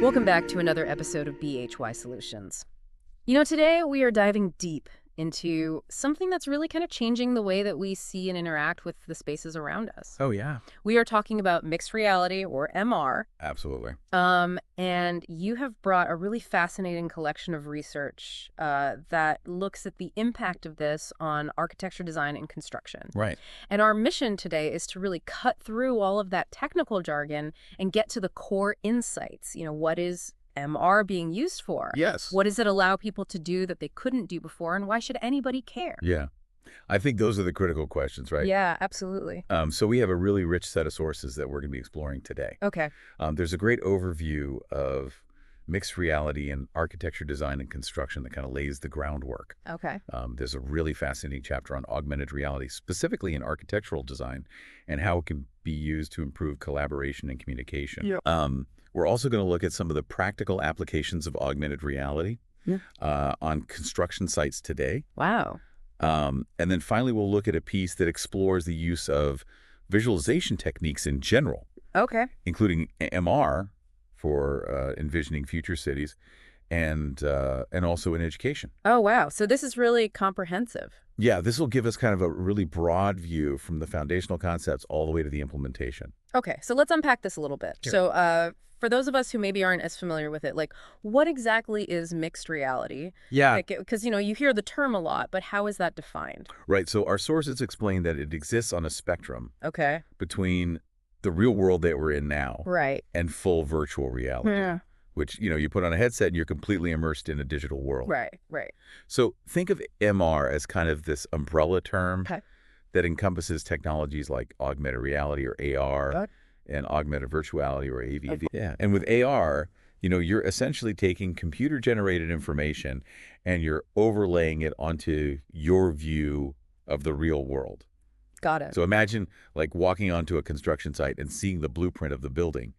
Welcome back to another episode of BHY Solutions. Today we are diving deep into something that's really kind of changing the way that we see and interact with the spaces around us. Oh, yeah. We are talking about mixed reality, or MR. Absolutely. And you have brought a really fascinating collection of research that looks at the impact of this on architecture, design, and construction. Right. And our mission today is to really cut through all of that technical jargon and get to the core insights. What is MR being used for? Yes. What does it allow people to do that they couldn't do before, and why should anybody care? Yeah. I think those are the critical questions, right? Yeah, absolutely. So we have a really rich set of sources that we're going to be exploring today. Okay. There's a great overview of mixed reality in architecture, design, and construction that kind of lays the groundwork. Okay. There's a really fascinating chapter on augmented reality, specifically in architectural design, and how it can be used to improve collaboration and communication. Yep. We're also going to look at some of the practical applications of augmented reality on construction sites today. Wow. And then finally, we'll look at a piece that explores the use of visualization techniques in general, Okay. including MR for envisioning future cities and also in education. Oh, wow. So this is really comprehensive. Yeah, this will give us kind of a really broad view from the foundational concepts all the way to the implementation. Okay, so let's unpack this a little bit. Sure. So for those of us who maybe aren't as familiar with it, what exactly is mixed reality? Yeah. Because, you hear the term a lot, but how is that defined? Right. So our sources explain that it exists on a spectrum Okay. between the real world that we're in now Right. and full virtual reality. Yeah. Which, you put on a headset and you're completely immersed in a digital world. Right, right. So think of MR as kind of this umbrella term Okay. that encompasses technologies like augmented reality or AR Got it. and augmented virtuality or AV. Yeah. And with AR, you're essentially taking computer-generated information and you're overlaying it onto your view of the real world. Got it. So imagine like walking onto a construction site and seeing the blueprint of the building,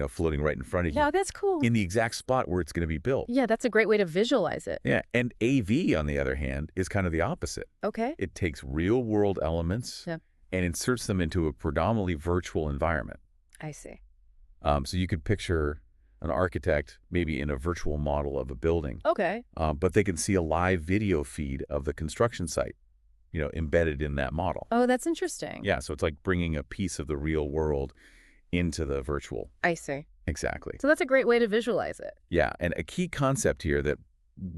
floating right in front of you. Yeah, that's cool. In the exact spot where it's going to be built. Yeah, that's a great way to visualize it. Yeah, and AV, on the other hand, is kind of the opposite. Okay. It takes real-world elements and inserts them into a predominantly virtual environment. I see. So you could picture an architect maybe in a virtual model of a building, Okay. but they can see a live video feed of the construction site, embedded in that model. Oh, that's interesting. Yeah, so it's like bringing a piece of the real world into the virtual. I see. Exactly. So that's a great way to visualize it. Yeah, and a key concept here that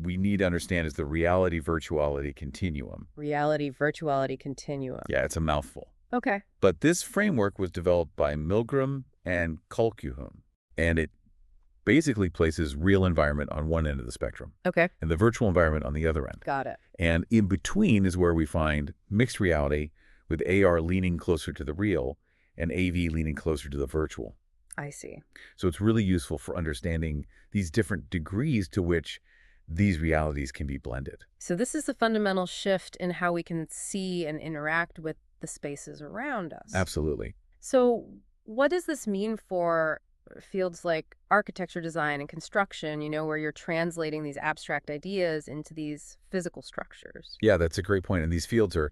we need to understand is the reality-virtuality continuum. Reality-virtuality continuum. Yeah, it's a mouthful. Okay. But this framework was developed by Milgram and Colquhoun, and it basically places real environment on one end of the spectrum Okay. and the virtual environment on the other end. Got it. And in between is where we find mixed reality with AR leaning closer to the real and AV leaning closer to the virtual. I see. So it's really useful for understanding these different degrees to which these realities can be blended. So this is the fundamental shift in how we can see and interact with the spaces around us. Absolutely. So what does this mean for fields like architecture, design, and construction, where you're translating these abstract ideas into these physical structures? Yeah, that's a great point. And these fields are,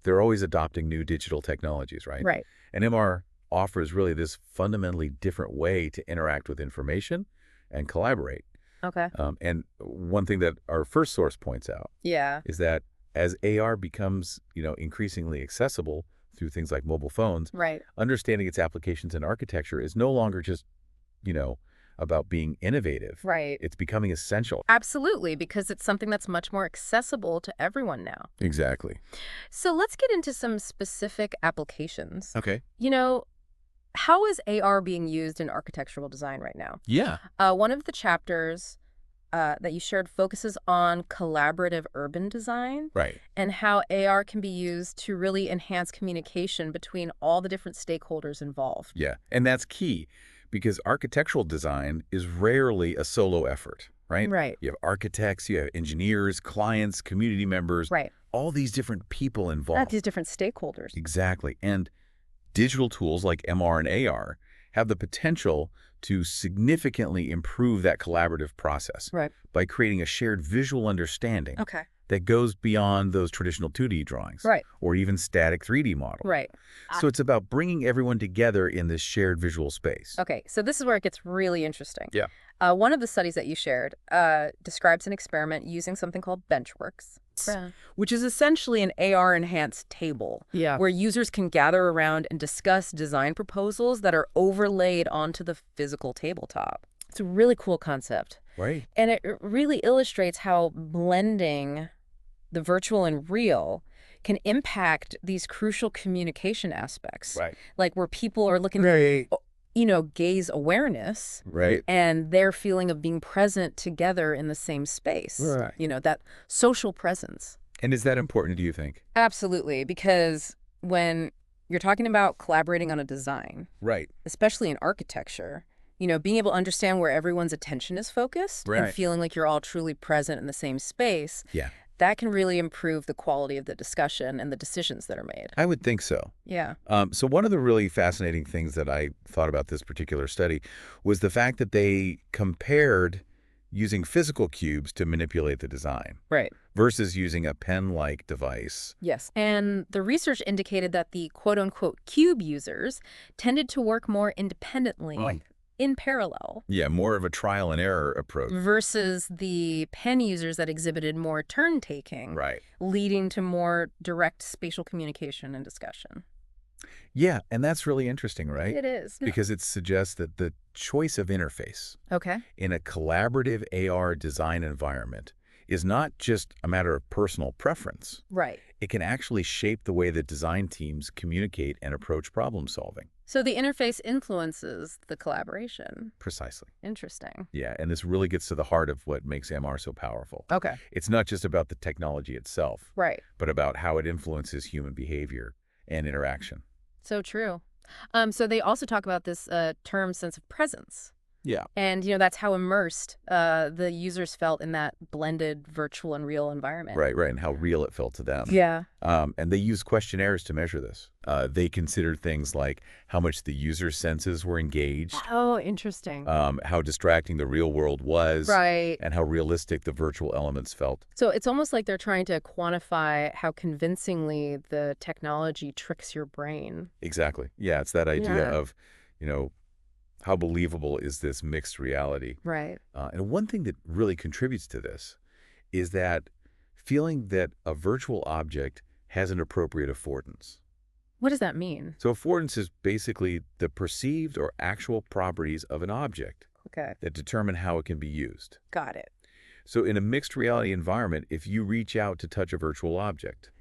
they're always adopting new digital technologies, right? Right. And MR offers really this fundamentally different way to interact with information and collaborate. Okay. And one thing that our first source points out is that as AR becomes, increasingly accessible through things like mobile phones, Right. understanding its applications in architecture is no longer just, about being innovative. Right. It's becoming essential. Absolutely, because it's something that's much more accessible to everyone now. Exactly. So let's get into some specific applications. Okay. How is AR being used in architectural design right now? Yeah. One of the chapters that you shared focuses on collaborative urban design. Right. And how AR can be used to really enhance communication between all the different stakeholders involved. Yeah. And that's key because architectural design is rarely a solo effort, right? Right. You have architects, you have engineers, clients, community members, Right. all these different people involved. Not these different stakeholders. Exactly. And digital tools like MR and AR have the potential to significantly improve that collaborative process Right. by creating a shared visual understanding Okay. that goes beyond those traditional 2D drawings. Right. Or even static 3D models. Right. So it's about bringing everyone together in this shared visual space. Okay, so this is where it gets really interesting. Yeah. One of the studies that you shared describes an experiment using something called Benchworks, which is essentially an AR-enhanced table where users can gather around and discuss design proposals that are overlaid onto the physical tabletop. It's a really cool concept. Right. And it really illustrates how blending the virtual and real can impact these crucial communication aspects. Right. Like where people are looking gaze awareness Right. and their feeling of being present together in the same space. Right. That social presence. And is that important, do you think? Absolutely, because when you're talking about collaborating on a design, Right. especially in architecture, being able to understand where everyone's attention is focused and feeling like you're all truly present in the same space, that can really improve the quality of the discussion and the decisions that are made. I would think so. Yeah. So one of the really fascinating things that I thought about this particular study was the fact that they compared using physical cubes to manipulate the design. Right. Versus using a pen-like device. Yes. And the research indicated that the quote-unquote cube users tended to work more independently in parallel. Yeah, more of a trial and error approach. Versus the pen users that exhibited more turn-taking. Right. Leading to more direct spatial communication and discussion. Yeah, and that's really interesting, right? It is. Because it suggests that the choice of interface in a collaborative AR design environment is not just a matter of personal preference. Right. It can actually shape the way that design teams communicate and approach problem solving. So the interface influences the collaboration. Precisely. Interesting. Yeah, and this really gets to the heart of what makes MR so powerful. Okay. It's not just about the technology itself, right, but about how it influences human behavior and interaction. So true. So they also talk about this term sense of presence. Yeah. And, that's how immersed the users felt in that blended virtual and real environment. Right, and how real it felt to them. Yeah. And they use questionnaires to measure this. They considered things like how much the user's senses were engaged. Oh, interesting. How distracting the real world was. Right. And how realistic the virtual elements felt. So it's almost like they're trying to quantify how convincingly the technology tricks your brain. Exactly. Yeah, it's that idea of, how believable is this mixed reality? Right. And one thing that really contributes to this is that feeling that a virtual object has an appropriate affordance. What does that mean? So affordance is basically the perceived or actual properties of an object that determine how it can be used. Got it. So in a mixed reality environment, if you reach out to touch a virtual object,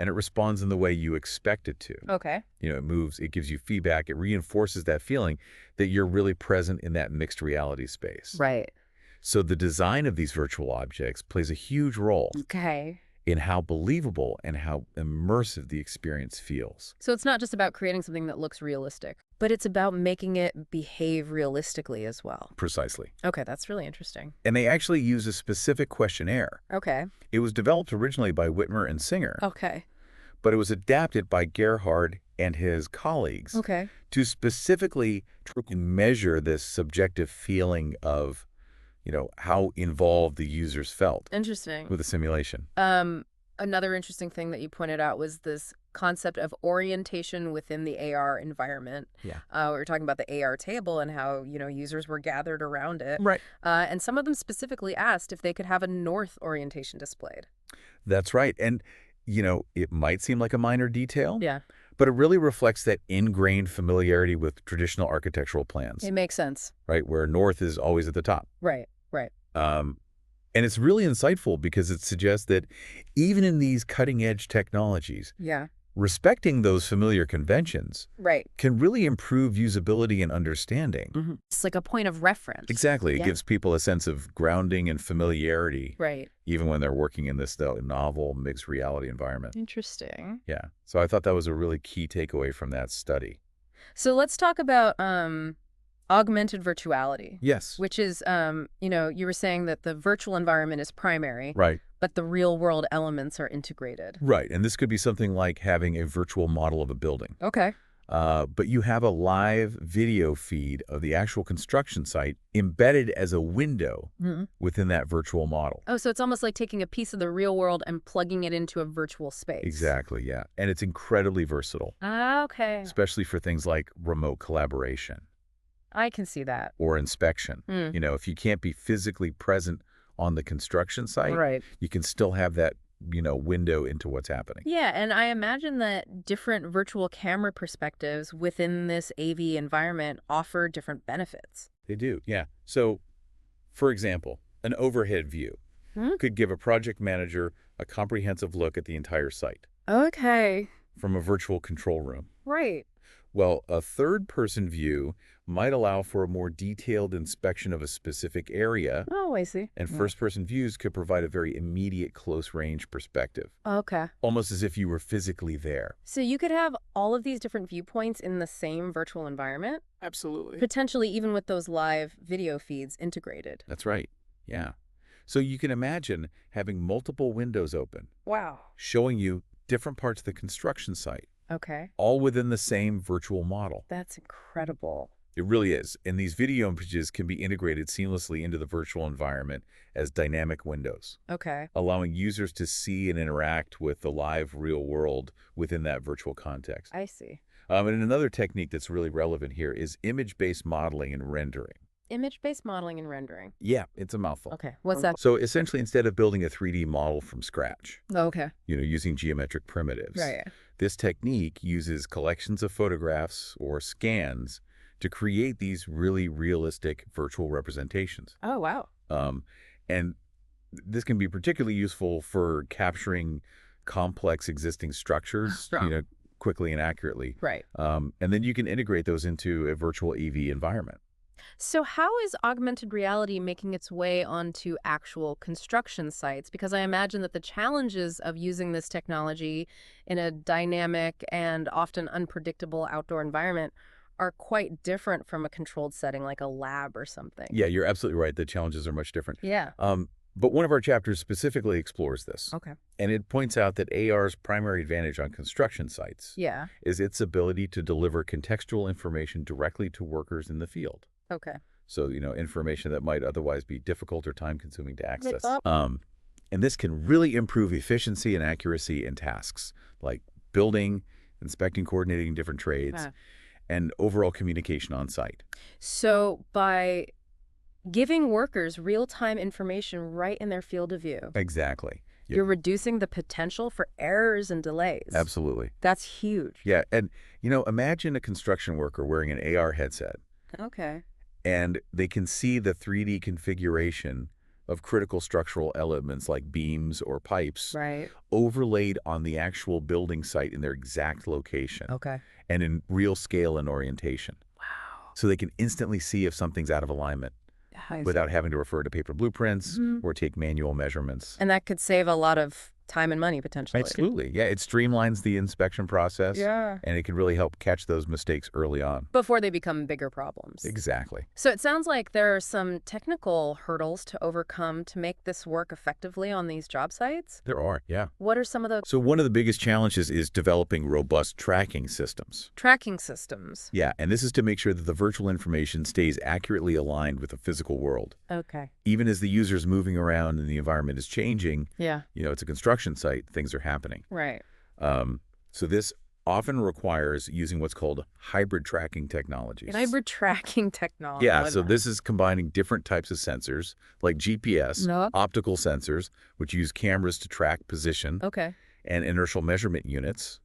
and it responds in the way you expect it to. Okay. It moves, it gives you feedback, it reinforces that feeling that you're really present in that mixed reality space. Right. So the design of these virtual objects plays a huge role in how believable and how immersive the experience feels. So it's not just about creating something that looks realistic, but it's about making it behave realistically as well. Precisely. Okay, that's really interesting. And they actually use a specific questionnaire. Okay. It was developed originally by Whitmer and Singer. Okay. But it was adapted by Gerhard and his colleagues to specifically measure this subjective feeling of, how involved the users felt. Interesting. With the simulation. Another interesting thing that you pointed out was this concept of orientation within the AR environment. Yeah. We were talking about the AR table and how, users were gathered around it. Right. And some of them specifically asked if they could have a north orientation displayed. That's right. And, it might seem like a minor detail. Yeah. But it really reflects that ingrained familiarity with traditional architectural plans. It makes sense. Right, where north is always at the top. Right. And it's really insightful because it suggests that even in these cutting-edge technologies, respecting those familiar conventions can really improve usability and understanding. Mm-hmm. It's like a point of reference. Exactly. It gives people a sense of grounding and familiarity, even when they're working in this novel mixed reality environment. Interesting. Yeah. So I thought that was a really key takeaway from that study. So let's talk about augmented virtuality. Yes. Which is, you were saying that the virtual environment is primary. Right. But the real world elements are integrated. Right. And this could be something like having a virtual model of a building. Okay. But you have a live video feed of the actual construction site embedded as a window within that virtual model. Oh, so it's almost like taking a piece of the real world and plugging it into a virtual space. Exactly, yeah. And it's incredibly versatile, Ah, okay. especially for things like remote collaboration I can see that. or inspection. Hmm. You know, if you can't be physically present on the construction site, Right. you can still have that, window into what's happening. Yeah, and I imagine that different virtual camera perspectives within this AV environment offer different benefits. They do, yeah. So, for example, an overhead view could give a project manager a comprehensive look at the entire site Okay. from a virtual control room. Right. Well, a third-person view might allow for a more detailed inspection of a specific area, Oh, I see. and first-person views could provide a very immediate close-range perspective, Okay. almost as if you were physically there. So you could have all of these different viewpoints in the same virtual environment, Absolutely. potentially even with those live video feeds integrated. That's right, yeah. So you can imagine having multiple windows open, Wow. showing you different parts of the construction site, Okay. all within the same virtual model. That's incredible. It really is. And these video images can be integrated seamlessly into the virtual environment as dynamic windows, Okay. allowing users to see and interact with the live real world within that virtual context. I see. And another technique that's really relevant here is image-based modeling and rendering. Image-based modeling and rendering. Yeah, it's a mouthful. Okay. What's that? So essentially, instead of building a 3D model from scratch, Okay. using geometric primitives, Right. this technique uses collections of photographs or scans to create these really realistic virtual representations. Oh, wow. And this can be particularly useful for capturing complex existing structures, quickly and accurately. Right. And then you can integrate those into a virtual EV environment. So how is augmented reality making its way onto actual construction sites? Because I imagine that the challenges of using this technology in a dynamic and often unpredictable outdoor environment are quite different from a controlled setting like a lab or something. Yeah, you're absolutely right. The challenges are much different. Yeah. But one of our chapters specifically explores this. Okay. And it points out that AR's primary advantage on construction sites Yeah. is its ability to deliver contextual information directly to workers in the field. Okay. So, information that might otherwise be difficult or time-consuming to access. up. And this can really improve efficiency and accuracy in tasks like building, inspecting, coordinating different trades, Ah. and overall communication on site. So by giving workers real-time information right in their field of view, Exactly. Yep. you're reducing the potential for errors and delays. Absolutely. That's huge. Yeah, and, imagine a construction worker wearing an AR headset, Okay. and they can see the 3D configuration of critical structural elements like beams or pipes Right. overlaid on the actual building site in their exact location Okay. and in real scale and orientation. Wow. So they can instantly see if something's out of alignment without having to refer to paper blueprints or take manual measurements. And that could save a lot of time and money potentially. Absolutely. Yeah, it streamlines the inspection process. Yeah. And it can really help catch those mistakes early on. Before they become bigger problems. Exactly. So it sounds like there are some technical hurdles to overcome to make this work effectively on these job sites. There are, yeah. What are some of the So one of the biggest challenges is developing robust tracking systems. tracking systems? Yeah, and this is to make sure that the virtual information stays accurately aligned with the physical world. Okay. Even as the user's moving around and the environment is changing, Yeah. it's a construction site, things are happening. Right. So this often requires using what's called hybrid tracking technologies. Hybrid tracking technology. Yeah, so this is combining different types of sensors, like GPS, No. optical sensors, which use cameras to track position, Okay. and inertial measurement units,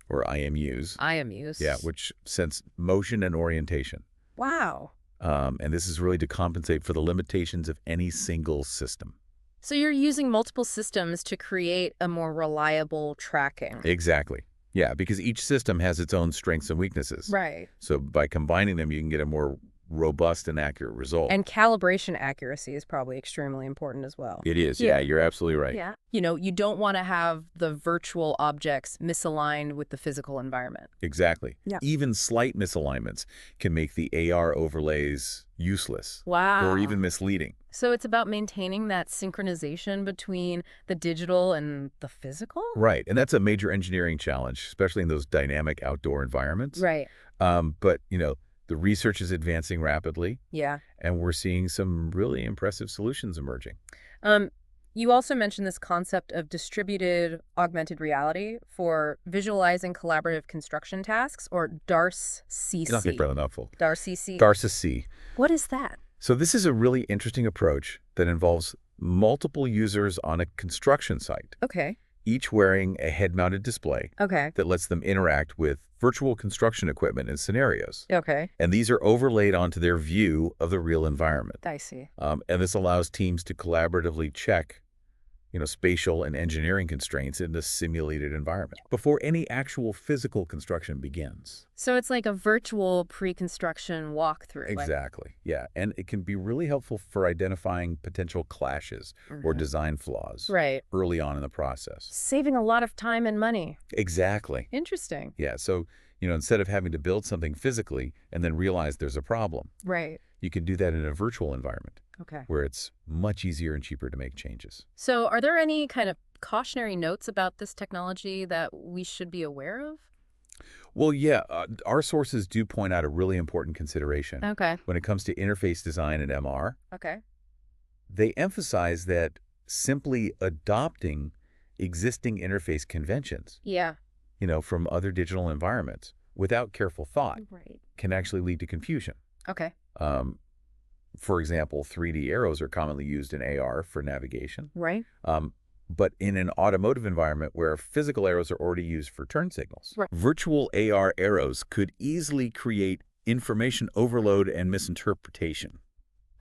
or IMUs. IMUs. Yeah, which sense motion and orientation. Wow. And this is really to compensate for the limitations of any single system. So you're using multiple systems to create a more reliable tracking. Exactly. Yeah, because each system has its own strengths and weaknesses. Right. So by combining them, you can get a more robust and accurate result. And calibration accuracy is probably extremely important as well. It is, Yeah. yeah, you're absolutely right. Yeah. You don't want to have the virtual objects misaligned with the physical environment. Exactly. Yeah. Even slight misalignments can make the AR overlays useless Wow. or even misleading. So it's about maintaining that synchronization between the digital and the physical? Right, and that's a major engineering challenge, especially in those dynamic outdoor environments. Right. But, the research is advancing rapidly, Yeah. and we're seeing some really impressive solutions emerging. You also mentioned this concept of distributed augmented reality for visualizing collaborative construction tasks, or DARS-CC. Not very mouthful. DARS-CC. DARS-CC. What is that? So this is a really interesting approach that involves multiple users on a construction site, Okay. each wearing a head-mounted display Okay. that lets them interact with virtual construction equipment and scenarios. Okay. And these are overlaid onto their view of the real environment. I see. And this allows teams to collaboratively check spatial and engineering constraints in the simulated environment before any actual physical construction begins. So it's like a virtual pre-construction walkthrough. Exactly. Yeah. And it can be really helpful for identifying potential clashes or design flaws Right. early on in the process. Saving a lot of time and money. Exactly. Interesting. Yeah. So, instead of having to build something physically and then realize there's a problem, Right. you can do that in a virtual environment Okay. where it's much easier and cheaper to make changes. So are there any kind of cautionary notes about this technology that we should be aware of? Well, yeah, our sources do point out a really important consideration. Okay. When it comes to interface design and MR, Okay. they emphasize that simply adopting existing interface conventions, Yeah. from other digital environments without careful thought Right. can actually lead to confusion. Okay. For example, 3D arrows are commonly used in AR for navigation. Right. But in an automotive environment where physical arrows are already used for turn signals, Right. virtual AR arrows could easily create information overload and misinterpretation.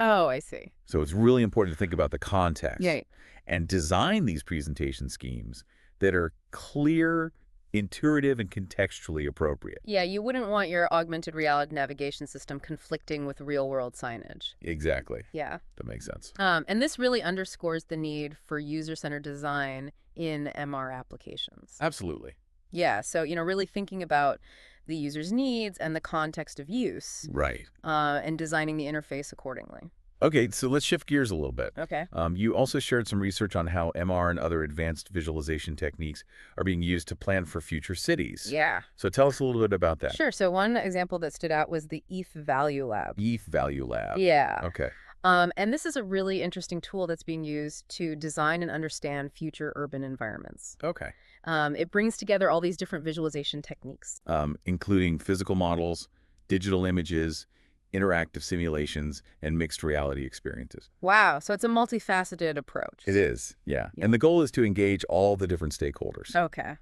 Oh, I see. So it's really important to think about the context Yeah. and design these presentation schemes that are clear, intuitive, and contextually appropriate. Yeah, you wouldn't want your augmented reality navigation system conflicting with real-world signage. Exactly. Yeah. That makes sense. And this really underscores the need for user-centered design in MR applications. Absolutely. Yeah, so, really thinking about the user's needs and the context of use, Right. and designing the interface accordingly. Okay, so let's shift gears a little bit. Okay. You also shared some research on how MR and other advanced visualization techniques are being used to plan for future cities. Yeah. So tell us a little bit about that. Sure. So one example that stood out was the ETH Value Lab. ETH Value Lab. Yeah. Okay. And this is a really interesting tool that's being used to design and understand future urban environments. Okay. It brings together all these different visualization techniques. Including physical models, digital images, interactive simulations, and mixed reality experiences. Wow. So it's a multifaceted approach. It is, yeah. Yeah. And the goal is to engage all the different stakeholders, Okay.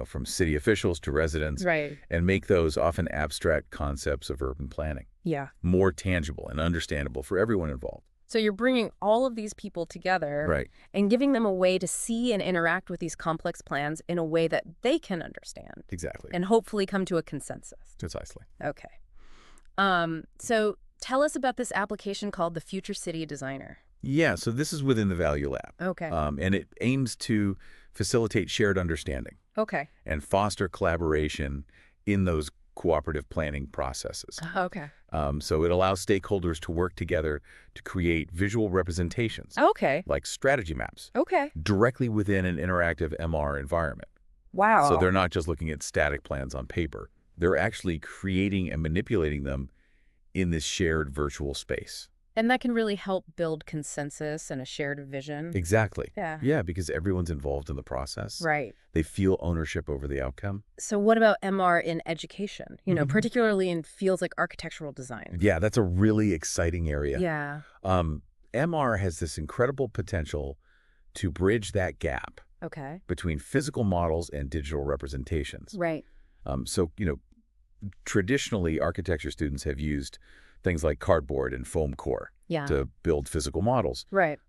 from city officials to residents, Right. and make those often abstract concepts of urban planning Yeah. more tangible and understandable for everyone involved. So you're bringing all of these people together Right. and giving them a way to see and interact with these complex plans in a way that they can understand Exactly. and hopefully come to a consensus. Precisely. Okay. So tell us about this application called the Future City Designer. Yeah, so this is within the Value Lab. Okay. And it aims to facilitate shared understanding Okay. and foster collaboration in those cooperative planning processes. Okay. So it allows stakeholders to work together to create visual representations, Okay. like strategy maps, Okay. directly within an interactive MR environment. Wow. So they're not just looking at static plans on paper. They're actually creating and manipulating them in this shared virtual space. And that can really help build consensus and a shared vision. Exactly. Yeah. Yeah, because everyone's involved in the process. Right. They feel ownership over the outcome. So what about MR in education? Particularly in fields like architectural design. Yeah, that's a really exciting area. Yeah. MR has this incredible potential to bridge that gap Okay. between physical models and digital representations. Right. So, traditionally, architecture students have used things like cardboard and foam core Yeah. to build physical models. Right.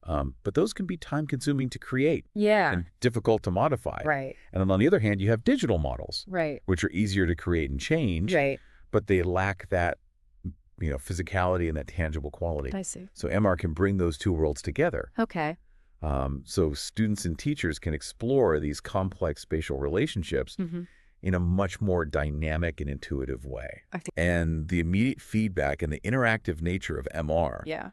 But those can be time-consuming to create Yeah. and difficult to modify. Right. And then on the other hand, you have digital models, Right. which are easier to create and change, Right. but they lack that physicality and that tangible quality. I see. So MR can bring those two worlds together. Okay. So students and teachers can explore these complex spatial relationships in a much more dynamic and intuitive way. I think. And the immediate feedback and the interactive nature of MR Yeah.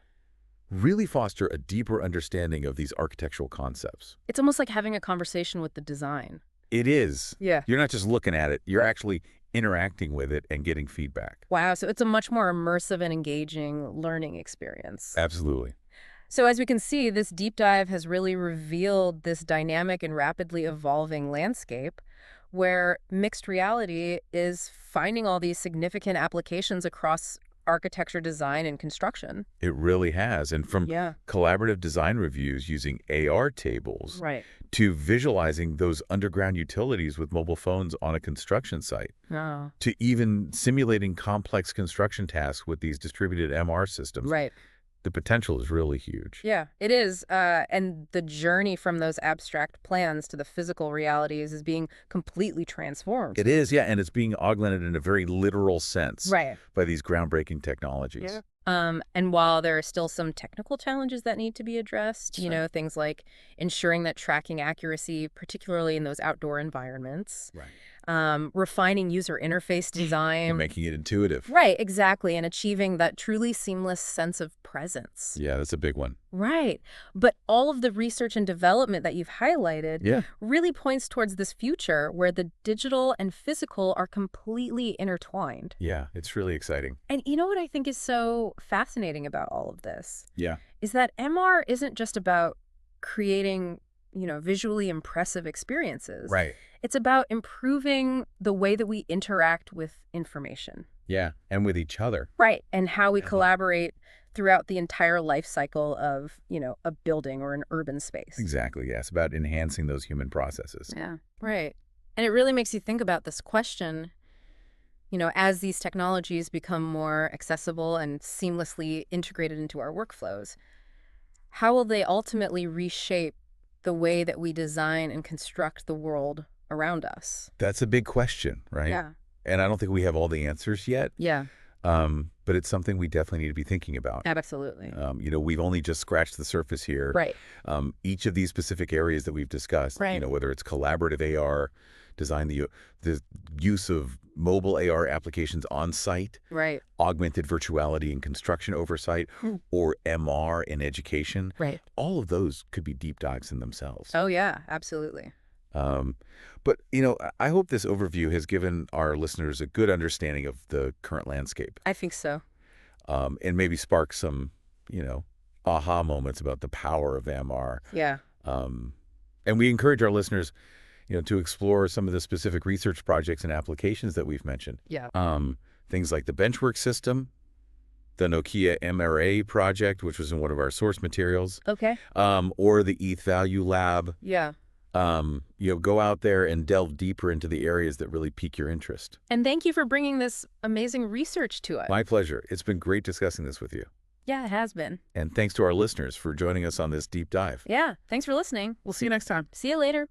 really foster a deeper understanding of these architectural concepts. It's almost like having a conversation with the design. It is. Yeah. You're not just looking at it, you're actually interacting with it and getting feedback. Wow. So it's a much more immersive and engaging learning experience. Absolutely. So as we can see, this deep dive has really revealed this dynamic and rapidly evolving landscape where mixed reality is finding all these significant applications across architecture, design, and construction. It really has. And from collaborative design reviews using AR tables Right. to visualizing those underground utilities with mobile phones on a construction site, Oh. to even simulating complex construction tasks with these distributed MR systems. Right. The potential is really huge. Yeah, it is. And the journey from those abstract plans to the physical realities is being completely transformed. It is, yeah, and it's being augmented in a very literal sense Right. by these groundbreaking technologies. Yeah. And while there are still some technical challenges that need to be addressed, things like ensuring that tracking accuracy, particularly in those outdoor environments, refining user interface design. And making it intuitive. Right, exactly, and achieving that truly seamless sense of presence. Yeah, that's a big one. Right. But all of the research and development that you've highlighted really points towards this future where the digital and physical are completely intertwined. Yeah, it's really exciting. And you know what I think is so fascinating about all of this? Yeah. Is that MR isn't just about creating, visually impressive experiences. Right. It's about improving the way that we interact with information. Yeah, and with each other. Right, and how we collaborate throughout the entire life cycle of, a building or an urban space. Exactly, yes, about enhancing those human processes. Yeah, right. And it really makes you think about this question, as these technologies become more accessible and seamlessly integrated into our workflows, how will they ultimately reshape the way that we design and construct the world around us? That's a big question, right? Yeah. And I don't think we have all the answers yet. Yeah. But it's something we definitely need to be thinking about. Absolutely. We've only just scratched the surface here. Right. Each of these specific areas that we've discussed, whether it's collaborative AR, design, the use of mobile AR applications on site, Right. augmented virtuality in construction oversight, or MR in education. Right. All of those could be deep dives in themselves. Oh, yeah, absolutely. But, I hope this overview has given our listeners a good understanding of the current landscape. I think so. And maybe spark some, aha moments about the power of MR. Yeah. And we encourage our listeners, to explore some of the specific research projects and applications that we've mentioned. Yeah. Things like the Benchwork system, the Nokia MRA project, which was in one of our source materials. Okay. Or the ETH Value Lab. Yeah. Go out there and delve deeper into the areas that really pique your interest. And thank you for bringing this amazing research to us. My pleasure. It's been great discussing this with you. Yeah, it has been. And thanks to our listeners for joining us on this deep dive. Yeah, thanks for listening. We'll see you next time. See you later.